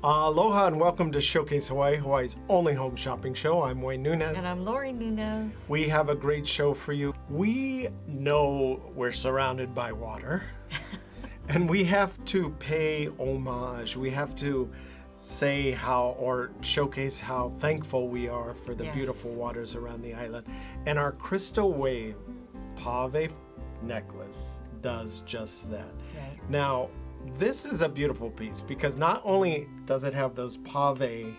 Aloha and welcome to Showcase Hawaii, Hawaii's only home shopping show. I'm Wayne Nunez. And I'm Lori Nunez. We have a great show for you. We know we're surrounded by water and we have to pay homage. We have to say how or showcase how thankful we are for the beautiful waters around the island. And our crystal wave pave necklace does just that. Right. Now, this is a beautiful piece because not only does it have those pave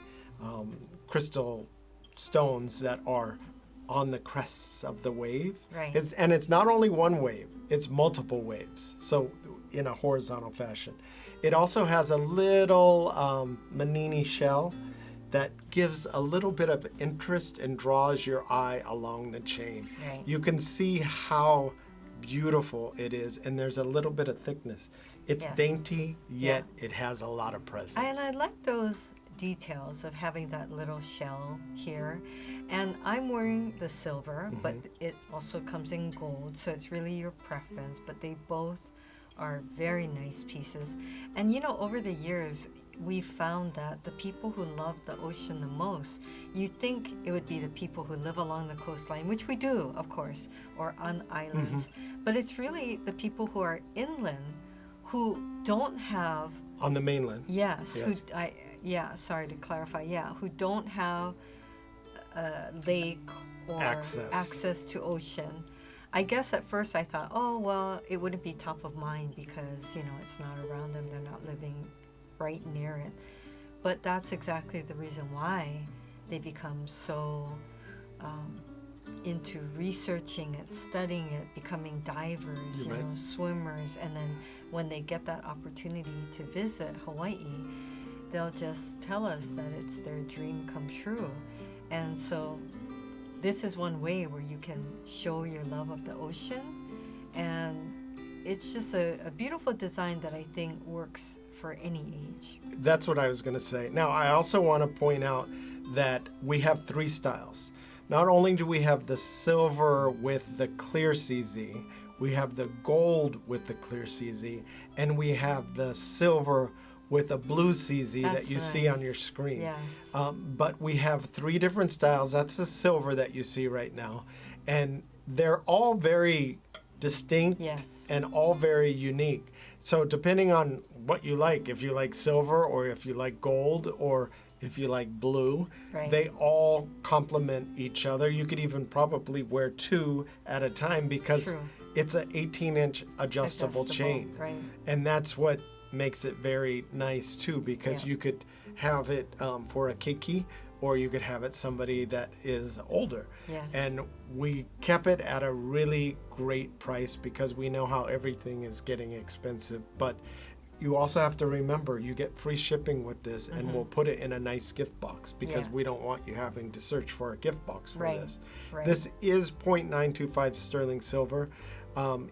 crystal stones that are on the crests of the wave, Right. It's not only one wave, it's multiple waves, so in a horizontal fashion. It also has a little manini shell that gives a little bit of interest and draws your eye along the chain. Right. You can see how beautiful it is, and there's a little bit of thickness. It's dainty, yet it has a lot of presence. And I like those details of having that little shell here. And I'm wearing the silver, but it also comes in gold, so it's really your preference. But they both are very nice pieces. And you know, over the years, we found that the people who love the ocean the most, you think it would be the people who live along the coastline, which we do, of course, or on islands. But it's really the people who are inland who don't have on the mainland. Sorry to clarify. Who don't have lake or access to ocean. I guess at first I thought, oh well, it wouldn't be top of mind because it's not around them. They're not living right near it. But that's exactly the reason why they become so into researching it, studying it, becoming divers, swimmers, and then when they get that opportunity to visit Hawaii, they'll just tell us that it's their dream come true. And so this is one way where you can show your love of the ocean, and it's just a beautiful design that I think works for any age. That's what I was going to say. Now, I also want to point out that we have three styles. Not only do we have the silver with the clear CZ, we have the gold with the clear CZ, and we have the silver with a blue CZ that you see on your screen. Yes. But we have three different styles. That's the silver that you see right now. And they're all very distinct and all very unique. So depending on what you like, if you like silver or if you like gold or if you like blue, they all complement each other. You could even probably wear two at a time because it's an 18-inch adjustable chain. Right. And that's what makes it very nice too, because you could have it for a keiki, or you could have it somebody that is older. Yes. And we kept it at a really great price because we know how everything is getting expensive. But you also have to remember you get free shipping with this, and we'll put it in a nice gift box because we don't want you having to search for a gift box for this. Right. This is 0.925 sterling silver.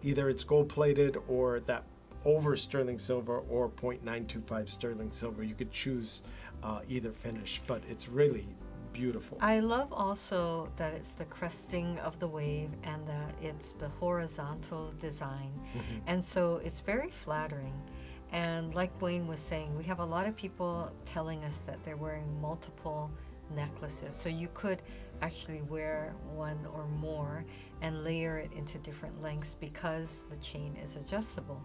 Either it's gold plated or that over sterling silver or 0.925 sterling silver. You could choose either finish, but it's really beautiful. I love also that it's the cresting of the wave and that it's the horizontal design. And so it's very flattering. And like Wayne was saying, we have a lot of people telling us that they're wearing multiple necklaces. So you could actually wear one or more and layer it into different lengths because the chain is adjustable.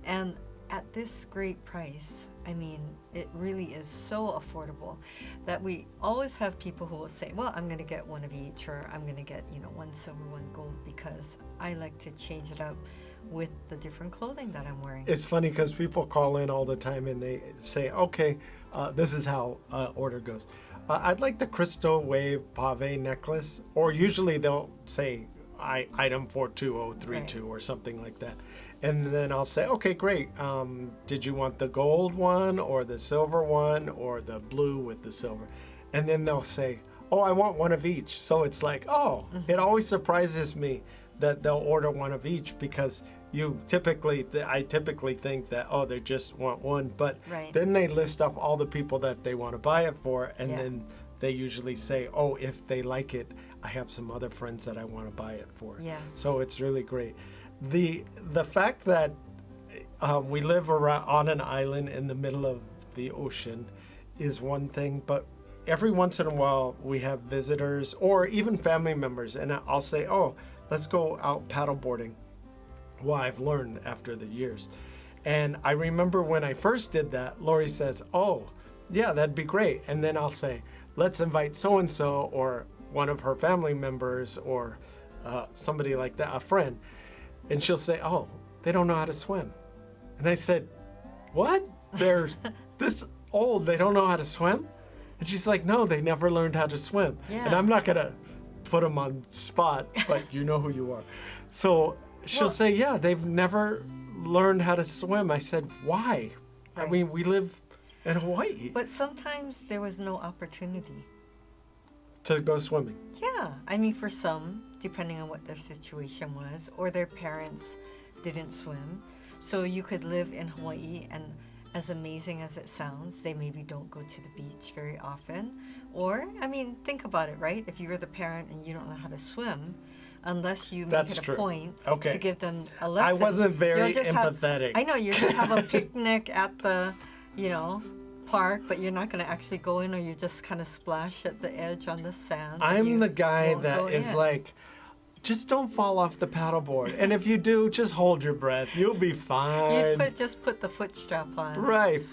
And at this great price, I mean, it really is so affordable that we always have people who will say, well, I'm going to get one of each, or I'm going to get, one silver, one gold, because I like to change it up with the different clothing that I'm wearing. It's funny because people call in all the time and they say, okay, this is how order goes. I'd like the crystal wave pave necklace, or usually they'll say item 42032 or something like that. And then I'll say, okay, great. Did you want the gold one or the silver one or the blue with the silver? And then they'll say, oh, I want one of each. So it's like, it always surprises me that they'll order one of each because I typically think that, they just want one. But then they list off all the people that they want to buy it for. And then they usually say, if they like it, I have some other friends that I want to buy it for. Yes. So it's really great. The fact that we live on an island in the middle of the ocean is one thing, but every once in a while we have visitors or even family members, and I'll say, oh, let's go out paddleboarding. Well, I've learned after the years. And I remember when I first did that, Lori says, oh, yeah, that'd be great. And then I'll say, let's invite so-and-so or one of her family members or somebody like that, a friend. And she'll say, oh, they don't know how to swim. And I said, what? They're this old, they don't know how to swim? And she's like, no, they never learned how to swim. Yeah. And I'm not going to put them on spot, but you know who you are. So she'll say, yeah, they've never learned how to swim. I said, why? Right. I mean, we live in Hawaii. But sometimes there was no opportunity to go swimming. Yeah. I mean, for some, depending on what their situation was, or their parents didn't swim. So you could live in Hawaii, and as amazing as it sounds, they maybe don't go to the beach very often. Or, I mean, think about it, right? If you're the parent and you don't know how to swim, unless you make it a point to give them a lesson. I wasn't very empathetic. I know, you just have a picnic at the, park, but you're not going to actually go in, or you just kind of splash at the edge on the sand. I'm the guy that is like, just don't fall off the paddleboard. And if you do, just hold your breath. You'll be fine. Just put the foot strap on. Right.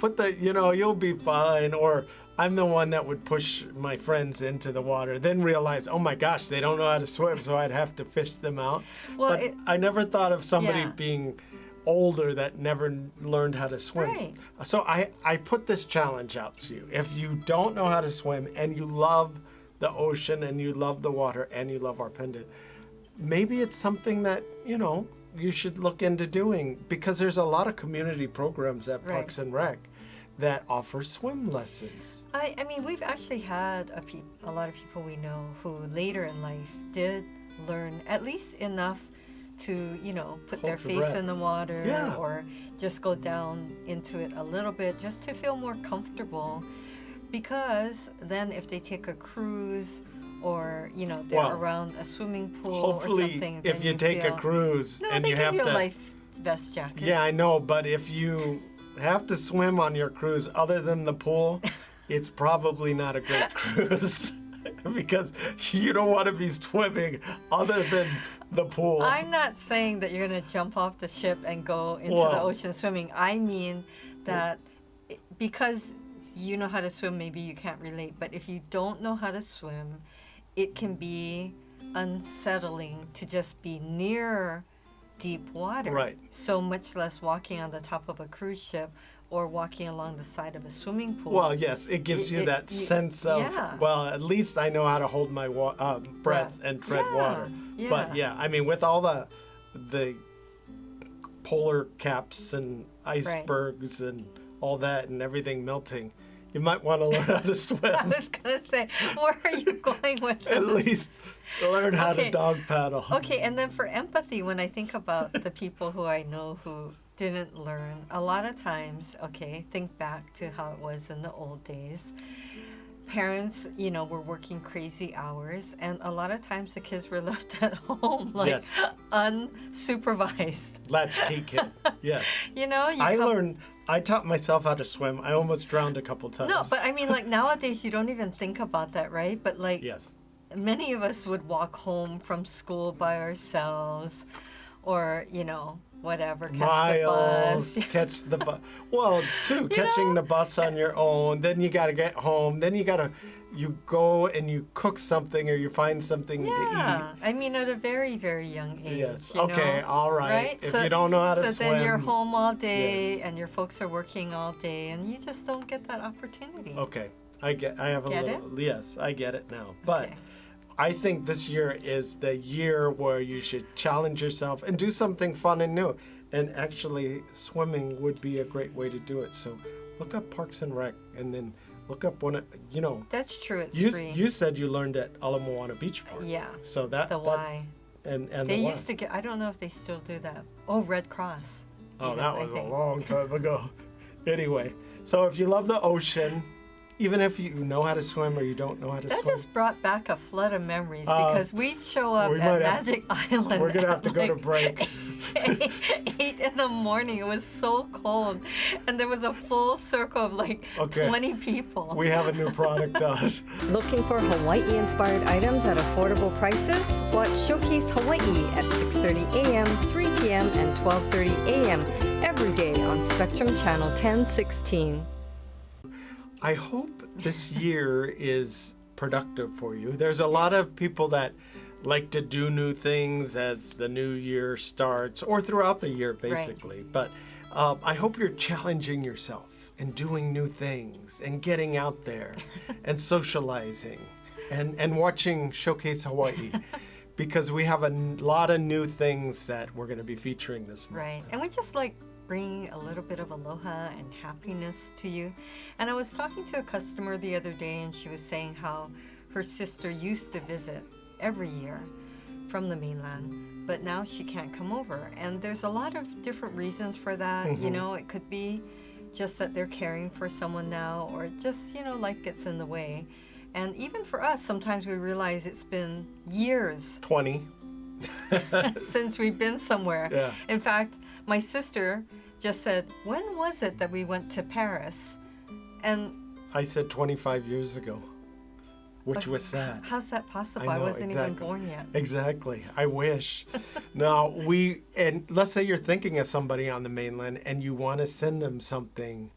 You'll be fine. Or I'm the one that would push my friends into the water, then realize, oh my gosh, they don't know how to swim, so I'd have to fish them out. Well, but I never thought of somebody being older that never learned how to swim. Right. So I put this challenge out to you. If you don't know how to swim and you love the ocean and you love the water and you love our pendant, maybe it's something that, you should look into doing, because there's a lot of community programs at Parks and Rec that offer swim lessons. I mean, we've actually had a lot of people we know who later in life did learn at least enough to, put their face in the water or just go down into it a little bit just to feel more comfortable. Because then if they take a cruise or, they're around a swimming pool or something. Hopefully, if you take a cruise and you have to... a life vest jacket. Yeah, I know, but if you have to swim on your cruise other than the pool, it's probably not a great cruise. Because you don't want to be swimming other than the pool. I'm not saying that you're going to jump off the ship and go into the ocean swimming. I mean that because you know how to swim, maybe you can't relate. But if you don't know how to swim, it can be unsettling to just be near deep water. Right. So much less walking on the top of a cruise ship or walking along the side of a swimming pool. Well, yes, it gives you that sense of, well, at least I know how to hold my breath and tread water. Yeah. But I mean, with all the polar caps and icebergs and all that and everything melting, you might want to learn how to swim. I was going to say, where are you going with that? At least learn how to dog paddle. Okay, and then for empathy, when I think about the people who I know who didn't learn, a lot of times, think back to how it was in the old days. Parents, were working crazy hours, and a lot of times the kids were left at home, unsupervised. Latchkey kid, yes. I taught myself how to swim. I almost drowned a couple times. No, but I mean, nowadays you don't even think about that, right? But yes. Many of us would walk home from school by ourselves, or whatever, catch the bus. Well, catching the bus on your own. Then you got to get home. Then you go and you cook something or you find something to eat. I mean, at a very, very young age. Yes. Okay. All right. If you don't know how to swim. So then you're home all day and your folks are working all day, and you just don't get that opportunity. Okay. I have a little. Yes, I get it now. But I think this year is the year where you should challenge yourself and do something fun and new. And actually, swimming would be a great way to do it. So look up Parks and Rec, and then look up That's true. It's free. You said you learned at Ala Moana Beach Park. Yeah. So the Y. And they used to get. I don't know if they still do that. Oh, Red Cross. Oh, that was a long time ago. Anyway, so if you love the ocean, even if you know how to swim or you don't know how to swim. That just brought back a flood of memories because we'd show up at Magic Island. We're going to have to go to break. 8 in the morning. It was so cold. And there was a full circle of like 20 people. We have a new product out. Looking for Hawaii-inspired items at affordable prices? Watch Showcase Hawaii at 6:30 a.m., 3 p.m., and 12:30 a.m. every day on Spectrum Channel 1016. I hope this year is productive for you. There's a lot of people that like to do new things as the new year starts, or throughout the year, basically. Right. But I hope you're challenging yourself and doing new things and getting out there and socializing and watching Showcase Hawaii. Because we have a lot of new things that we're going to be featuring this month. Right. And we just like bringing a little bit of aloha and happiness to you. And I was talking to a customer the other day, and she was saying how her sister used to visit every year from the mainland, but now she can't come over. And there's a lot of different reasons for that. Mm-hmm. You know, it could be just that they're caring for someone now, or just, you know, life gets in the way. And even for us, sometimes we realize it's been years 20 since we've been somewhere. Yeah. In fact, my sister just said, when was it that we went to Paris? And I said 25 years ago, which was sad. How's that possible? I I know, wasn't exactly. even born yet. Exactly. I wish. Now, and let's say you're thinking of somebody on the mainland and you want to send them something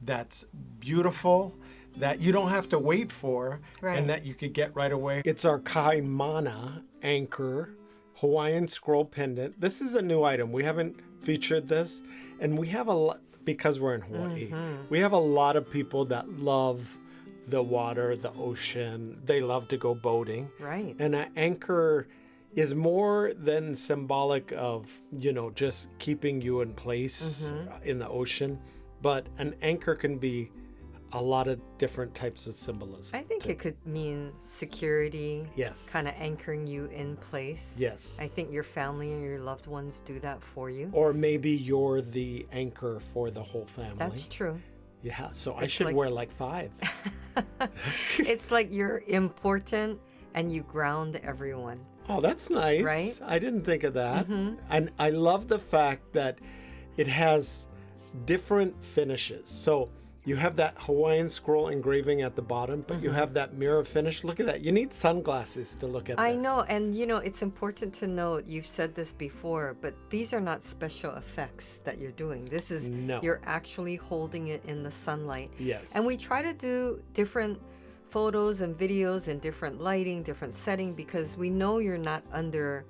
that's beautiful, that you don't have to wait for, right, and that you could get right away. It's our Kaimana Anchor Hawaiian Scroll Pendant. This is a new item. We haven't featured this, and we have a lot, because we're in Hawaii, we have a lot of people that love the water, the ocean. They love to go boating. Right. And an anchor is more than symbolic of, you know, just keeping you in place in the ocean. But an anchor can be a lot of different types of symbolism. I think it could mean security. Yes. Kind of anchoring you in place. Yes. I think your family and your loved ones do that for you. Or maybe you're the anchor for the whole family. That's true. Yeah, so I should wear like 5. It's like you're important and you ground everyone. Oh, that's nice. Right? I didn't think of that. And I love the fact that it has different finishes. So you have that Hawaiian scroll engraving at the bottom, but you have that mirror finish. Look at that. You need sunglasses to look at this. I know. And, you know, it's important to note, you've said this before, but these are not special effects that you're doing. This is, you're actually holding it in the sunlight. Yes. And we try to do different photos and videos in different lighting, different setting, because we know you're not under,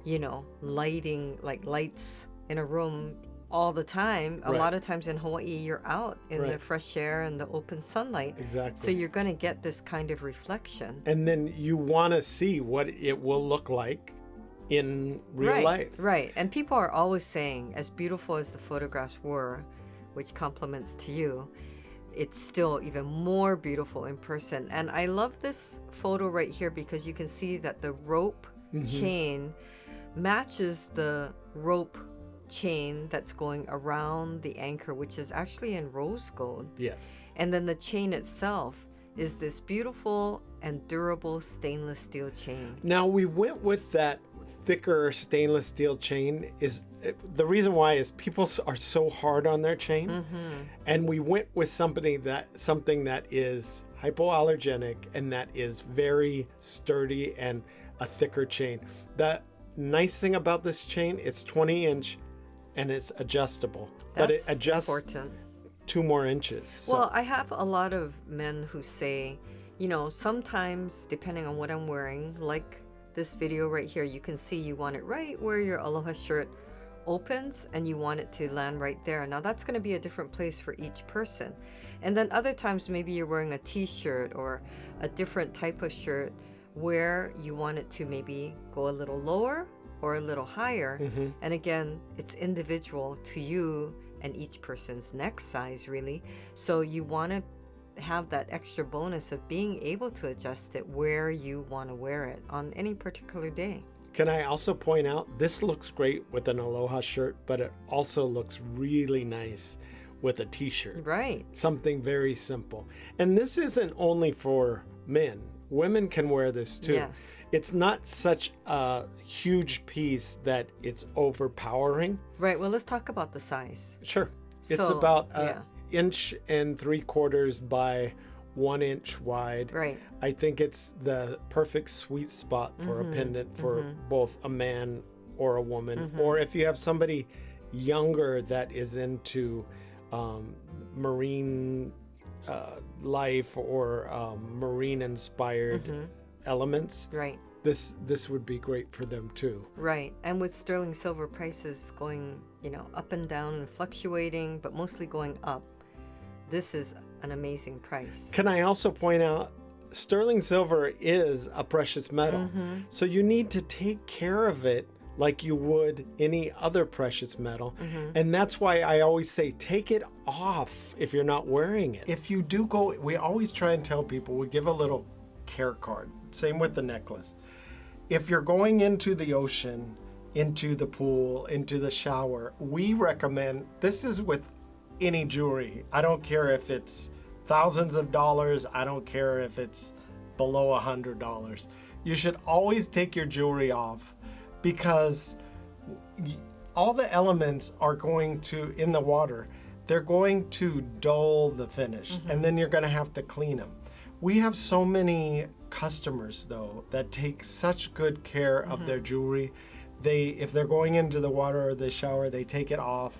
you know, lighting, like lights in a room all the time. A lot of times in Hawaii, you're out in the fresh air and the open sunlight. Exactly. So you're going to get this kind of reflection. And then you want to see what it will look like in real life. Right. And people are always saying, as beautiful as the photographs were, which compliments to you, it's still even more beautiful in person. And I love this photo right here because you can see that the rope chain matches the rope chain that's going around the anchor, which is actually in rose gold. Yes. And then the chain itself is this beautiful and durable stainless steel chain. Now, we went with that thicker stainless steel chain. The reason why is people are so hard on their chain, and we went with something that is hypoallergenic and that is very sturdy and a thicker chain. The nice thing about this chain, it's 20-inch and it's adjustable. But it adjusts important. 2 more inches. So. Well, I have a lot of men who say, you know, sometimes depending on what I'm wearing, like this video right here, you can see you want it right where your Aloha shirt opens and you want it to land right there. Now that's going to be a different place for each person. And then other times maybe you're wearing a t-shirt or a different type of shirt where you want it to maybe go a little lower or a little higher. And again, it's individual to you and each person's neck size, really. So you want to have that extra bonus of being able to adjust it where you want to wear it on any particular day. Can I also point out, this looks great with an Aloha shirt, but it also looks really nice with a t-shirt. Right. Something very simple. And this isn't only for men. Women can wear this too. Yes. It's not such a huge piece that it's overpowering. Right. Well, let's talk about the size. Sure. It's So, about yeah. 1.75 inches by 1 inch wide. Right. I think it's the perfect sweet spot for a pendant for both a man or a woman, or if you have somebody younger that is into marine life or marine inspired elements. Right. This would be great for them too. Right. And with sterling silver prices going, up and down and fluctuating, but mostly going up, this is an amazing price. Can I also point out, sterling silver is a precious metal. So you need to take care of it like you would any other precious metal. And that's why I always say, take it off if you're not wearing it. If you do go, we always try and tell people, we give a little care card. Same with the necklace. If you're going into the ocean, into the pool, into the shower, we recommend, this is with any jewelry. I don't care if it's thousands of dollars. I don't care if it's below $100. You should always take your jewelry off, because all the elements are going to, in the water, they're going to dull the finish, and then you're going to have to clean them. We have so many customers, though, that take such good care of their jewelry. If they're going into the water or the shower, they take it off,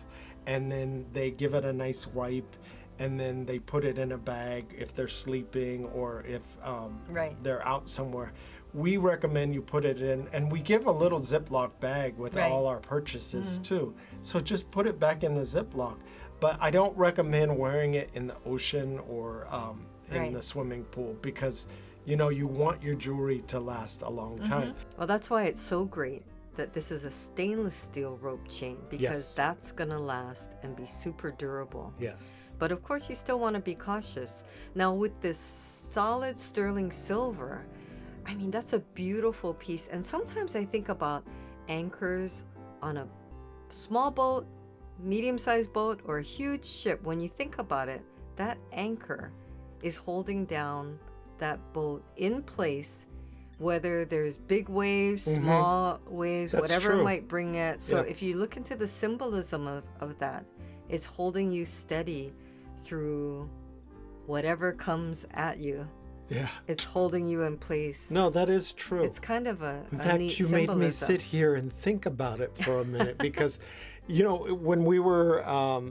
and then they give it a nice wipe, and then they put it in a bag if they're sleeping or if they're out somewhere. We recommend you put it in, and we give a little Ziploc bag with all our purchases too. So just put it back in the Ziploc. But I don't recommend wearing it in the ocean or in the swimming pool, because you want your jewelry to last a long time. Well, that's why it's so great that this is a stainless steel rope chain, because that's going to last and be super durable. Yes. But of course, you still want to be cautious. Now, with this solid sterling silver, I mean, that's a beautiful piece. And sometimes I think about anchors on a small boat, medium-sized boat, or a huge ship. When you think about it, that anchor is holding down that boat in place, whether there's big waves, small waves, That's whatever true. might bring it. So if you look into the symbolism of that, it's holding you steady through whatever comes at you. Yeah. It's holding you in place. No, that is true. It's kind of a In neat fact, you made me symbolism. sit here and think about it for a minute, because, when we were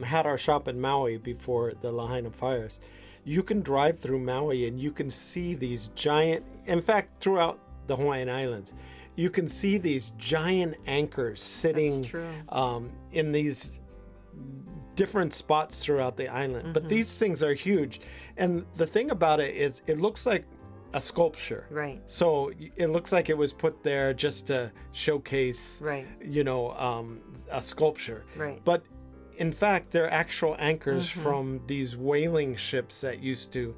had our shop in Maui before the Lahaina fires, you can drive through Maui and you can see these giant, in fact, throughout the Hawaiian Islands, you can see these giant anchors sitting That's true. In these different spots throughout the island. But these things are huge. And the thing about it is, it looks like a sculpture. Right. So it looks like it was put there just to showcase, Right. A sculpture. Right. But in fact, they're actual anchors from these whaling ships that used to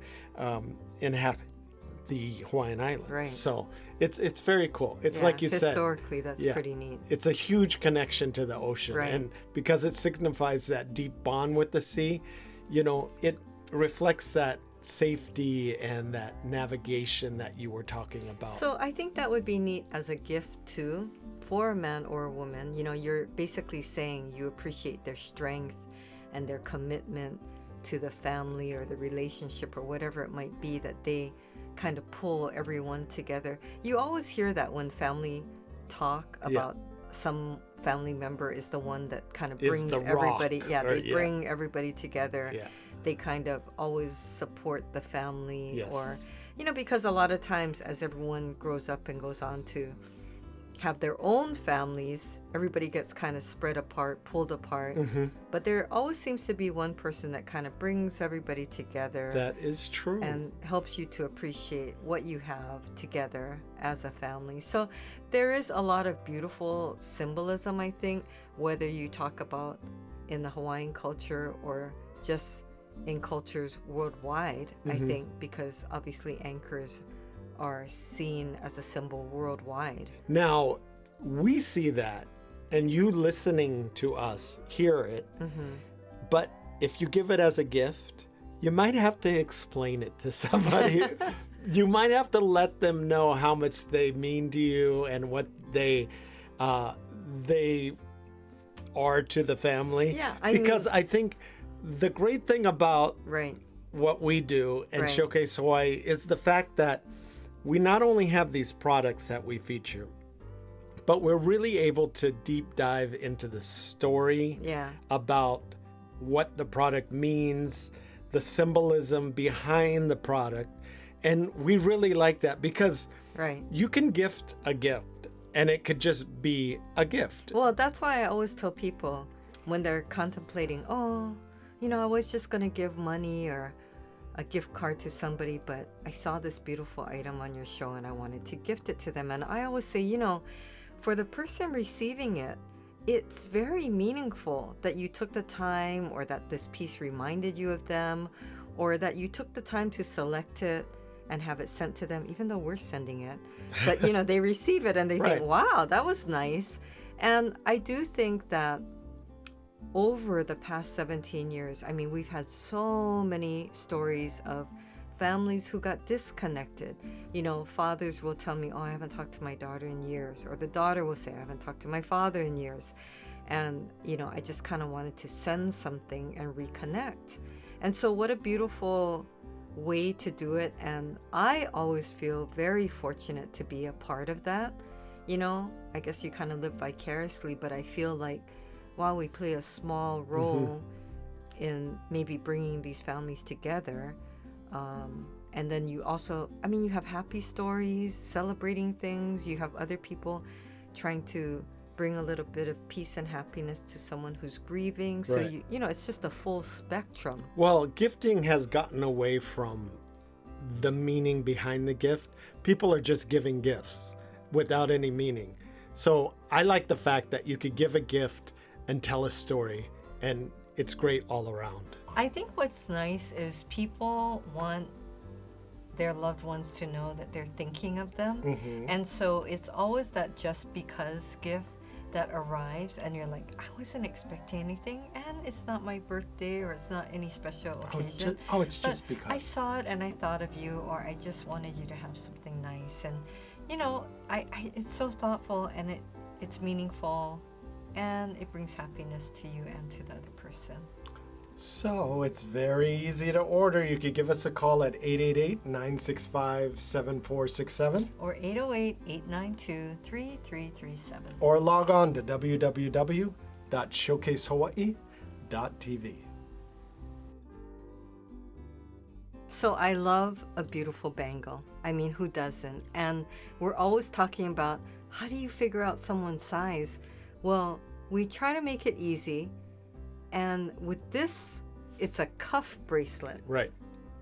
inhabit the Hawaiian Islands. Right. So it's very cool. It's like you said. Historically, that's pretty neat. It's a huge connection to the ocean. Right. And because it signifies that deep bond with the sea, it reflects that safety and that navigation that you were talking about. So I think that would be neat as a gift too, for a man or a woman. You're basically saying you appreciate their strength and their commitment to the family or the relationship or whatever it might be, that they kind of pull everyone together. You always hear that when family talk about some family member is the one that kind of brings everybody. Bring everybody together. Yeah. They kind of always support the family. Yes. Or, because a lot of times as everyone grows up and goes on to have their own families, everybody gets kind of spread apart, pulled apart. But there always seems to be one person that kind of brings everybody together. That is true. And helps you to appreciate what you have together as a family. So there is a lot of beautiful symbolism, I think, whether you talk about in the Hawaiian culture or just in cultures worldwide, I think, because obviously anchors are seen as a symbol worldwide. Now, we see that, and you listening to us hear it, but if you give it as a gift, you might have to explain it to somebody You might have to let them know how much they mean to you and what they are to the family. Yeah, because I think the great thing about Right. what we do and Right. Showcase Hawaii is the fact that we not only have these products that we feature, but we're really able to deep dive into the story Yeah. about what the product means, the symbolism behind the product. And we really like that because Right. you can gift a gift and it could just be a gift. Well, that's why I always tell people when they're contemplating, I was just going to give money or a gift card to somebody, but I saw this beautiful item on your show and I wanted to gift it to them. And I always say, for the person receiving it, it's very meaningful that you took the time, or that this piece reminded you of them, or that you took the time to select it and have it sent to them, even though we're sending it. But, they receive it and they Right. think, wow, that was nice. And I do think that over the past 17 years, we've had so many stories of families who got disconnected. Fathers will tell me, I haven't talked to my daughter in years. Or the daughter will say, I haven't talked to my father in years. And, I just kind of wanted to send something and reconnect. And so what a beautiful way to do it. And I always feel very fortunate to be a part of that. I guess you kind of live vicariously, but I feel like while we play a small role in maybe bringing these families together, and then you also, you have happy stories, celebrating things. You have other people trying to bring a little bit of peace and happiness to someone who's grieving. So, Right. it's just a full spectrum. Well, gifting has gotten away from the meaning behind the gift. People are just giving gifts without any meaning. So I like the fact that you could give a gift and tell a story, and it's great all around. I think what's nice is people want their loved ones to know that they're thinking of them. And so it's always that just because gift that arrives and you're like, I wasn't expecting anything, and it's not my birthday or it's not any special occasion. It's But just because. I saw it and I thought of you, or I just wanted you to have something nice. And it's so thoughtful, and it's meaningful, and it brings happiness to you and to the other person. So it's very easy to order. You could give us a call at 888-965-7467 Or 808-892-3337. or log on to www.showcasehawaii.tv. So I love a beautiful bangle. Who doesn't? And we're always talking about, how do you figure out someone's size? Well, we try to make it easy. And with this, it's a cuff bracelet. Right.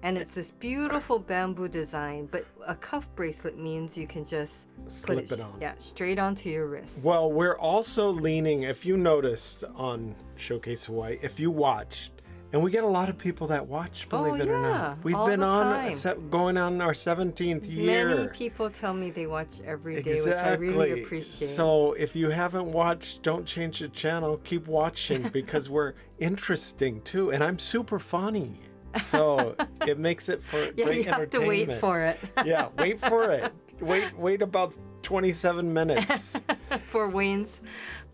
And it's this beautiful bamboo design, but a cuff bracelet means you can just Slip it on. Yeah, straight onto your wrist. Well, we're also leaning, if you noticed on Showcase Hawaii, if you watched, and we get a lot of people that watch, believe it or yeah, not. We've all been the on, time. going on our 17th year. Many people tell me they watch every day, which I really appreciate. So if you haven't watched, don't change the channel. Keep watching because we're interesting too. And I'm super funny. So it makes it for Yeah, great you have to wait entertainment. for it. Yeah, wait for it. Wait about 27 minutes. For Wayne's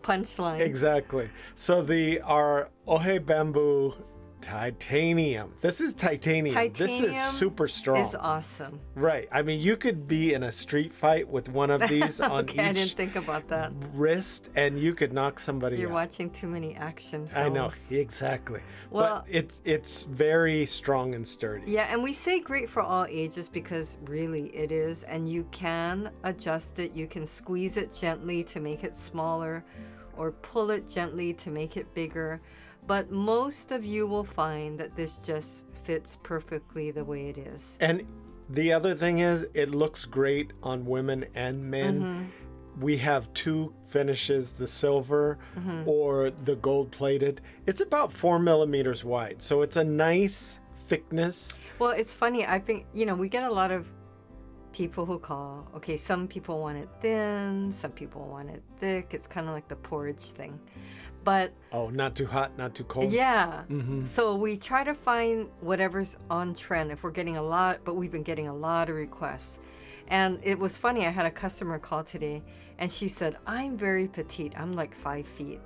punchline. Exactly. So our Ohe Bamboo Titanium. This is titanium. This is Titanium super strong. It's awesome. Right. You could be in a street fight with one of these on Okay, I didn't each think about that. wrist, and you could knock somebody You're out. watching too many action films. I know, exactly. Well- but it's very strong and sturdy. Yeah, and we say great for all ages because really it is, and you can adjust it. You can squeeze it gently to make it smaller, or pull it gently to make it bigger. But most of you will find that this just fits perfectly the way it is. And the other thing is, it looks great on women and men. We have two finishes, the silver or the gold plated. It's about 4 millimeters wide. So it's a nice thickness. Well, it's funny. I think, we get a lot of people who call, okay, some people want it thin, some people want it thick. It's kind of like the porridge thing. But Oh, not too hot, not too cold. yeah. So we try to find whatever's on trend if we're getting a lot, but we've been getting a lot of requests. And it was funny, I had a customer call today and she said, I'm very petite. I'm like 5 feet.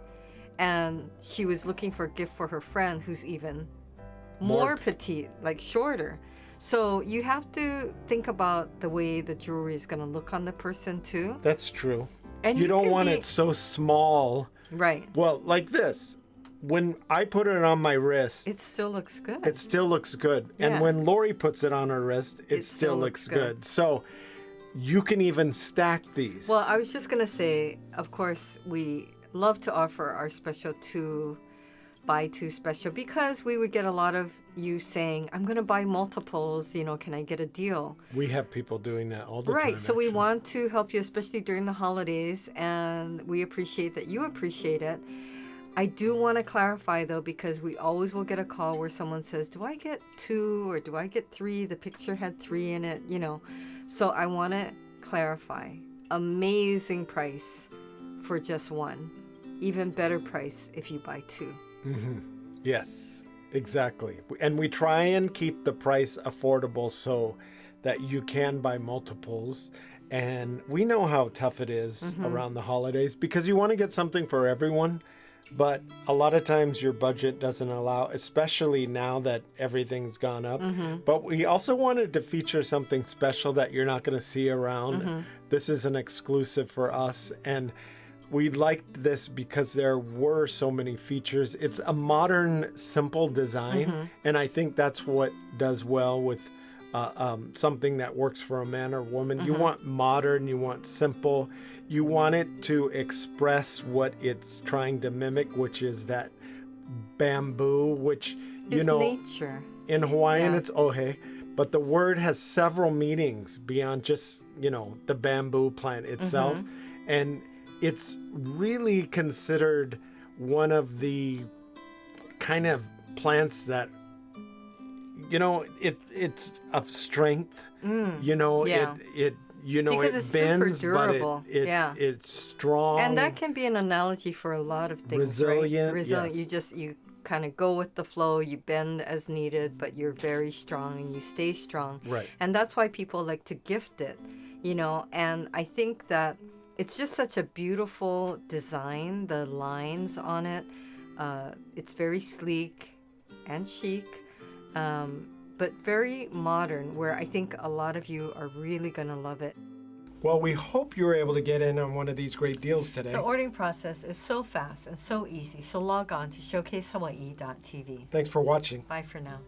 And she was looking for a gift for her friend who's even more petite, like shorter. So you have to think about the way the jewelry is going to look on the person too. That's true. And you don't can want be- it so small. Right. Well, like this. When I put it on my wrist, It still looks good. it still looks good. Yeah. And when Lori puts it on her wrist, it still looks good. So you can even stack these. Well, I was just going to say, of course, we love to offer our special buy two special because we would get a lot of you saying, I'm going to buy multiples, can I get a deal? We have people doing that all the time. Right. So we actually. want to help you, especially during the holidays, and we appreciate that you appreciate it. I do want to clarify, though, because we always will get a call where someone says, do I get 2 or do I get 3? The picture had 3 in it, So I want to clarify. Amazing price for just 1. Even better price if you buy 2. Yes, exactly. And we try and keep the price affordable so that you can buy multiples. And we know how tough it is around the holidays because you want to get something for everyone. But a lot of times your budget doesn't allow, especially now that everything's gone up. But we also wanted to feature something special that you're not going to see around. This is an exclusive for us. And we liked this because there were so many features. It's a modern, simple design. And I think that's what does well with something that works for a man or woman. You want modern, you want simple, you want it to express what it's trying to mimic, which is that bamboo, which, It's nature. in Hawaiian Yeah. it's ohe, but the word has several meanings beyond just, the bamboo plant itself. And it's really considered one of the kind of plants that it's of strength. Yeah. Because It it's super bends, durable. but Yeah. it's strong. And that can be an analogy for a lot of things, Resilient, right? Resilient. yes. You kind of go with the flow, you bend as needed, but you're very strong and you stay strong. Right. And that's why people like to gift it, and I think that it's just such a beautiful design, the lines on it. It's very sleek and chic. But very modern, where I think a lot of you are really going to love it. Well, we hope you were able to get in on one of these great deals today. The ordering process is so fast and so easy, so log on to showcasehawaii.tv. Thanks for watching. Bye for now.